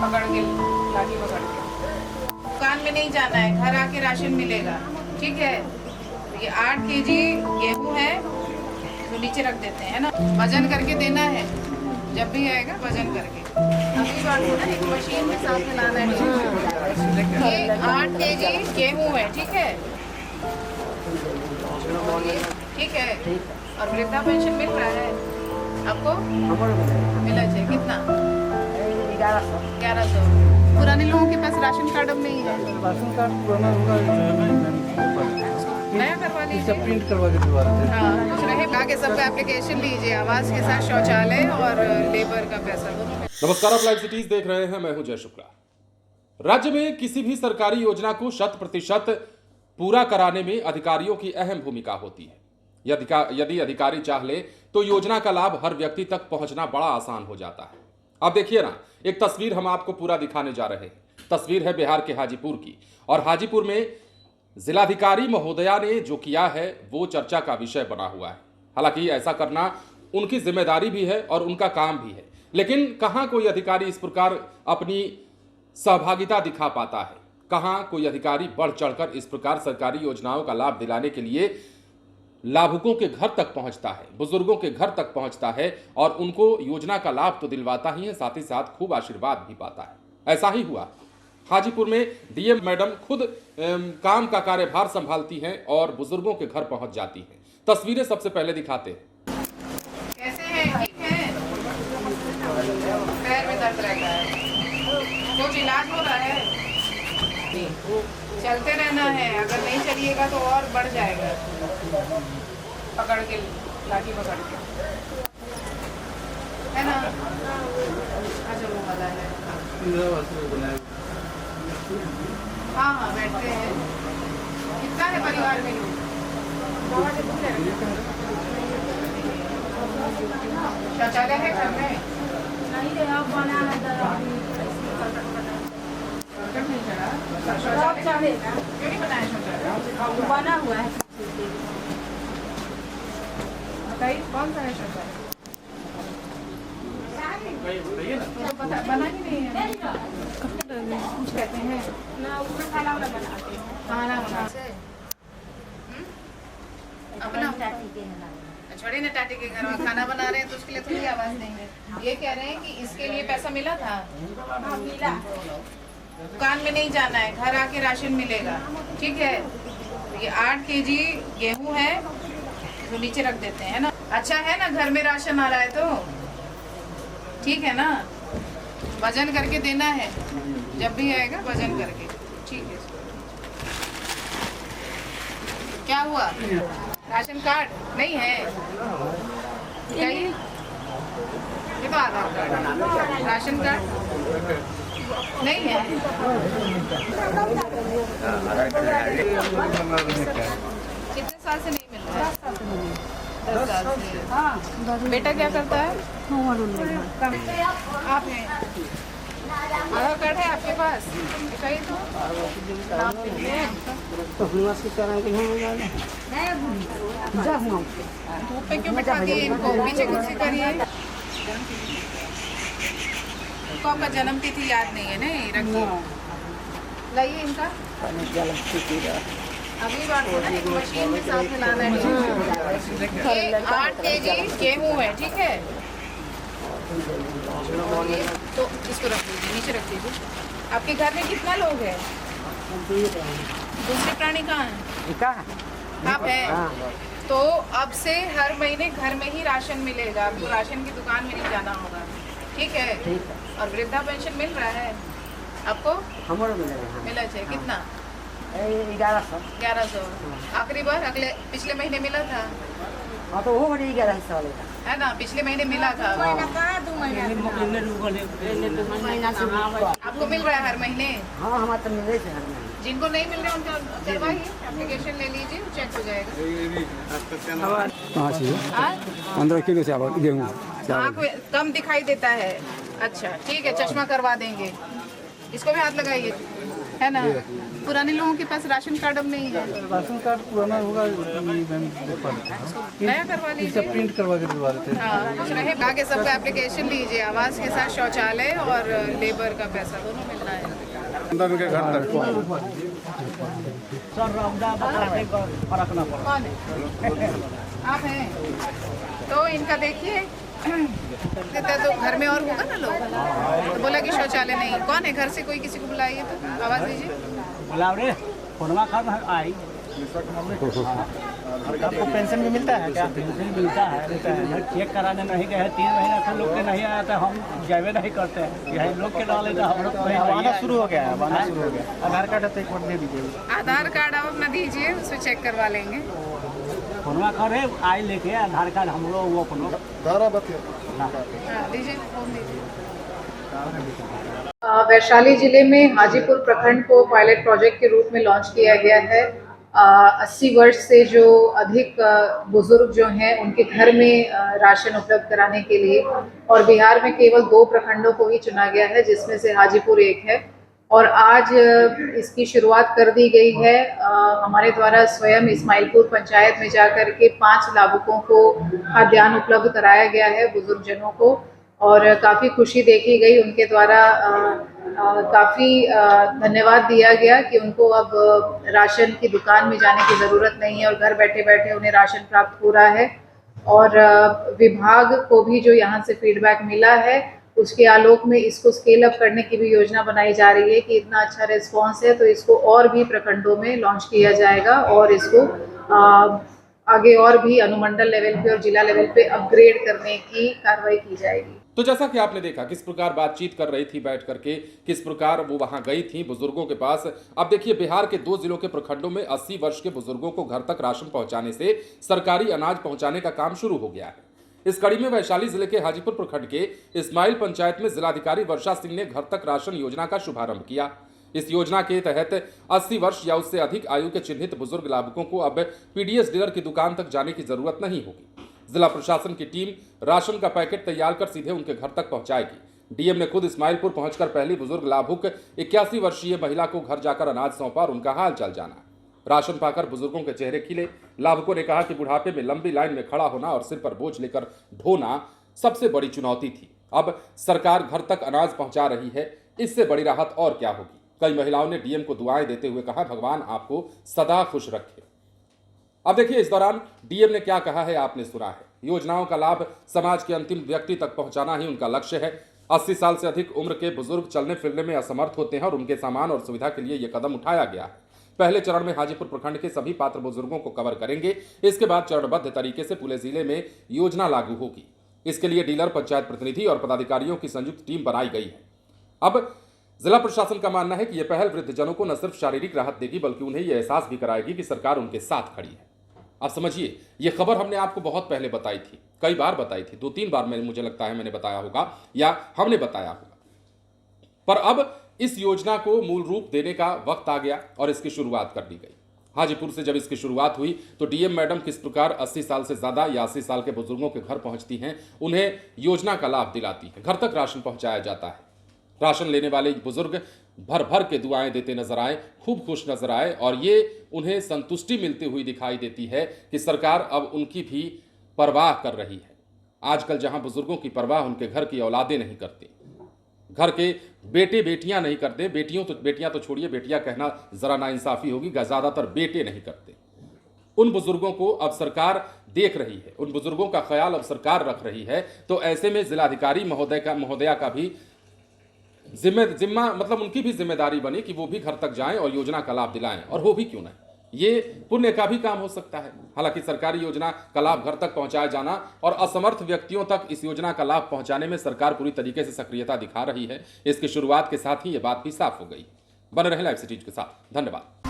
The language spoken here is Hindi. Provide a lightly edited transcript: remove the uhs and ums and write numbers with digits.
पकड़ के लाठी पकड़ के दुकान में नहीं जाना है, घर आके राशन मिलेगा। ठीक है, ये 8 केजी गेहूं है तो नीचे रख देते हैं ना, वजन करके देना है। जब भी आएगा वजन करके अगली बार को ना एक मशीन में साथ में लाना है। ये 8 केजी गेहूं है। ठीक है, ठीक है। और वृद्धा पेंशन मिल रहा है आपको? मिला चाहिए कितना? 1100। पुराने लोगों के पास राशन कार्ड अब नहीं है। राशन कार्ड पुराना होगा, नया करवा लीजिए, प्रिंट करवा के दोबारा। हाँ, कुछ रहे आगे सबका एप्लीकेशन लीजिए, आवास के साथ शौचालय और लेबर का पैसा दोनों। नमस्कार, आप लाइव सिटीज देख रहे हैं, मैं हूं जय शुक्ला। राज्य में किसी भी सरकारी योजना को 100% पूरा कराने में अधिकारियों की अहम भूमिका होती है। यदि अधिकारी चाह ले तो योजना का लाभ हर व्यक्ति तक पहुंचना बड़ा आसान हो जाता है। अब देखिए ना, एक तस्वीर हम आपको पूरा दिखाने जा रहे हैं। तस्वीर है बिहार के हाजीपुर की, और हाजीपुर में जिलाधिकारी महोदया ने जो किया है वो चर्चा का विषय बना हुआ है। हालांकि ऐसा करना उनकी जिम्मेदारी भी है और उनका काम भी है, लेकिन कहां कोई अधिकारी इस प्रकार अपनी सहभागिता दिखा पाता है? कहां कोई अधिकारी बढ़ चढ़कर इस प्रकार सरकारी योजनाओं का लाभ दिलाने के लिए लाभुकों के घर तक पहुंचता है, बुजुर्गों के घर तक पहुंचता है और उनको योजना का लाभ तो दिलवाता ही है, साथ ही साथ खूब आशीर्वाद भी पाता है। ऐसा ही हुआ हाजीपुर में। डीएम मैडम खुद काम का कार्यभार संभालती हैं और बुजुर्गों के घर पहुंच जाती हैं। तस्वीरें सबसे पहले दिखाते हैं। कैसे हैं? ठीक है, पैर में दर्द रहता है, कुछ इलाज हो रहा है? चलते रहना है, अगर नहीं चलिएगा तो और बढ़ जाएगा। पकड़ के लाठी पकड़ के, है ना? अच्छा, वो वाला है। हाँ हाँ, बैठते हैं। कितना है परिवार में? शौचालय है घर में? नहीं है, आप बनाना शौचालय क्यों नहीं बनाया? शौचालय बना हुआ है। बताइए कौन सा है शौचालय? तो बना ही नहीं है। कुछ कहते हैं ना, ऊपर खाना वाला बनाते हैं, खाना बनाते अपना छोड़े ना, टाटी के घर में खाना बना रहे हैं तो उसके लिए थोड़ी आवाज नहीं है। ये कह रहे हैं कि इसके लिए पैसा मिला था? मिला। दुकान में नहीं जाना है, घर आके राशन मिलेगा। ठीक है, ये 8 केजी गेहूं है तो नीचे रख देते हैं ना। अच्छा है ना, घर में राशन आ रहा है तो ठीक है ना, वजन करके देना है। जब भी आएगा वजन करके। ठीक है, क्या हुआ? राशन कार्ड नहीं है? ये तो आधार कार्ड, राशन कार्ड नहीं है। कितने साल से नहीं मिल रहा है? 10 साल से। हाँ। बेटा क्या करता है? आप हैं? आधार कार्ड है आपके पास? दिखाइए तो। धूप पे क्यों बिठा दिए इनको? पीछे कुर्सी करिए। तो आपका जन्म तिथि याद नहीं है ना? रखिए, लाइए इनका। अगली बार को ना एक मशीन में साथ में लाना है। ये 8 केजी गेहूं है। ठीक है, तो इसको रख दीजिए, नीचे रख दीजिए। आपके घर में कितना लोग हैं? दूसरे प्राणी कहाँ हैं? आप हैं? तो अब से हर महीने घर में ही राशन मिलेगा, आपको राशन की दुकान में नहीं जाना होगा। ठीक है, और वृद्धा पेंशन मिल रहा है आपको? मिला चाहिए कितना? 1100। आखिरी बार पिछले महीने मिला था? हाँ, तो वो बड़ी 1100 वाले है ना, पिछले महीने मिला था। आपको मिल रहा है हर महीने? हाँ, हमारा तो मिल रही है हर महीने। जिनको नहीं मिल रहा उनका करवाइए, एप्लीकेशन ले लीजिए, चेक हो जाएगा। कहाँ से? 15 किलो से गेहूँ आँख कम दिखाई देता है। अच्छा ठीक है, चश्मा करवा देंगे। इसको भी हाथ लगाइए, है ना? पुराने लोगों के पास राशन कार्ड अब नहीं है, राशन कार्ड पुराना होगा मैम, नया करवा लीजिए। प्रिंट करवा के दिलवा रहे थे। हाँ, कुछ रहे बाकी सबका एप्लीकेशन लीजिए, आवास के साथ शौचालय और लेबर का पैसा दोनों मिल रहा है। अंदर के घर तक कौन है? आप हैं तो इनका देखिए, तो घर में और होगा ना लोग, तो बोला कि शौचालय नहीं। कौन है घर से? कोई किसी को बुलाइए तो आवाज दीजिए। बुलाओ रे, फोनवा कर आई। आपको पेंशन भी मिलता है क्या? पेंशन मिलता है, चेक कराने नहीं गए 3 महीना से लोग के नहीं आया था, हम जावे नहीं करते हैं, यही लोग के डाले तो हम लोग आना शुरू हो गया है, आना शुरू हो गया। आधार कार्ड है तो एक बार दे दीजिए। आधार कार्ड आप अपना दीजिए, उसमें चेक करवा लेंगे। फोनवा करे आई लेके आधार कार्ड हम लोग वो फोन दीजिए, वैशाली जिले में हाजीपुर प्रखंड को पायलट प्रोजेक्ट के रूप में लॉन्च किया गया है। 80 वर्ष से जो अधिक बुजुर्ग जो हैं उनके घर में राशन उपलब्ध कराने के लिए, और बिहार में केवल 2 प्रखंडों को ही चुना गया है जिसमें से हाजीपुर एक है, और आज इसकी शुरुआत कर दी गई है। हमारे द्वारा स्वयं इस्माइलपुर पंचायत में जाकर के 5 लाभुकों को खाद्यान्न उपलब्ध कराया गया है, बुजुर्गजनों को, और काफ़ी खुशी देखी गई उनके द्वारा। काफ़ी धन्यवाद दिया गया कि उनको अब राशन की दुकान में जाने की ज़रूरत नहीं है और घर बैठे बैठे उन्हें राशन प्राप्त हो रहा है। और विभाग को भी जो यहाँ से फीडबैक मिला है उसके आलोक में इसको स्केल अप करने की भी योजना बनाई जा रही है कि इतना अच्छा रिस्पॉन्स है तो इसको और भी प्रखंडों में लॉन्च किया जाएगा और इसको आगे और भी अनुमंडल लेवल पे और जिला लेवल पे अपग्रेड करने की कार्रवाई की जाएगी। तो जैसा कि आपने देखा किस प्रकार बातचीत कर रही थी बैठ करके, किस प्रकार वो वहां गई थी बुजुर्गों के पास। अब देखिए बिहार के 2 जिलों के प्रखंडों में 80 वर्ष के बुजुर्गों को घर तक राशन पहुंचाने से सरकारी अनाज पहुंचाने का काम शुरू हो गया है। इस कड़ी में वैशाली जिले के हाजीपुर प्रखंड के इस्माइल पंचायत में जिलाधिकारी वर्षा सिंह ने घर तक राशन योजना का शुभारंभ किया। इस योजना के तहत 80 वर्ष या उससे अधिक आयु के चिन्हित बुजुर्ग लाभुकों को अब पीडीएस डीलर की दुकान तक जाने की जरूरत नहीं होगी। जिला प्रशासन की टीम राशन का पैकेट तैयार कर सीधे उनके घर तक पहुंचाएगी। डीएम ने खुद इस्माइलपुर पहुंचकर पहली बुजुर्ग लाभुक 81 वर्षीय महिला को घर जाकर अनाज सौंपा और उनका हाल चाल जाना। राशन पाकर बुजुर्गों के चेहरे खिले। लाभुकों ने कहा कि बुढ़ापे में लंबी लाइन में खड़ा होना और सिर पर बोझ लेकर ढोना सबसे बड़ी चुनौती थी। अब सरकार घर तक अनाज पहुंचा रही है, इससे बड़ी राहत और क्या होगी। कई महिलाओं ने डीएम को दुआएं देते हुए कहा, भगवान आपको सदा खुश रखे। अब देखिए इस दौरान डीएम ने क्या कहा है आपने सुना है। योजनाओं का लाभ समाज के अंतिम व्यक्ति तक पहुंचाना ही उनका लक्ष्य है। 80 साल से अधिक उम्र के बुजुर्ग चलने फिरने में असमर्थ होते हैं और उनके सामान और सुविधा के लिए यह कदम उठाया गया है। पहले चरण में हाजीपुर प्रखंड के सभी पात्र बुजुर्गों को कवर करेंगे। इसके बाद चरणबद्ध तरीके से पूरे जिले में योजना लागू होगी। इसके लिए डीलर, पंचायत प्रतिनिधि और पदाधिकारियों की संयुक्त टीम बनाई गई है। अब जिला प्रशासन का मानना है कि यह पहल वृद्धजनों को न सिर्फ शारीरिक राहत देगी बल्कि उन्हें यह एहसास भी कराएगी कि सरकार उनके साथ खड़ी है। अब समझिए, यह खबर हमने आपको बहुत पहले बताई थी, कई बार बताई थी, 2-3 बार मुझे लगता है मैंने बताया होगा या हमने बताया होगा। पर अब इस योजना को मूल रूप देने का वक्त आ गया और इसकी शुरुआत कर दी गई। हाजीपुर से जब इसकी शुरुआत हुई तो डीएम मैडम किस प्रकार 80 साल से ज्यादा या 80 साल के बुजुर्गों के घर पहुंचती हैं, उन्हें योजना का लाभ दिलाती है, घर तक राशन पहुंचाया जाता है। राशन लेने वाले बुजुर्ग भर भर के दुआएं देते नजर आए, खूब खुश नजर आए और ये उन्हें संतुष्टि मिलती हुई दिखाई देती है कि सरकार अब उनकी भी परवाह कर रही है। आजकल जहां बुजुर्गों की परवाह उनके घर की औलादें नहीं करती, घर के बेटे बेटियां नहीं करते, बेटियां तो छोड़िए, बेटियां कहना जरा नाइंसाफी होगी, ज्यादातर बेटे नहीं करते। उन बुजुर्गों को अब सरकार देख रही है, उन बुजुर्गों का ख्याल अब सरकार रख रही है। तो ऐसे में जिलाधिकारी महोदया का भी जिम्मा मतलब उनकी भी जिम्मेदारी बनी कि वो भी घर तक जाएं और योजना का लाभ दिलाएं, और हो भी क्यों नहीं, ये पुण्य का भी काम हो सकता है। हालांकि सरकारी योजना का लाभ घर तक पहुंचाया जाना और असमर्थ व्यक्तियों तक इस योजना का लाभ पहुंचाने में सरकार पूरी तरीके से सक्रियता दिखा रही है। इसकी शुरुआत के साथ ही ये बात भी साफ हो गई। बने रहें लाइव सिटीज के साथ। धन्यवाद।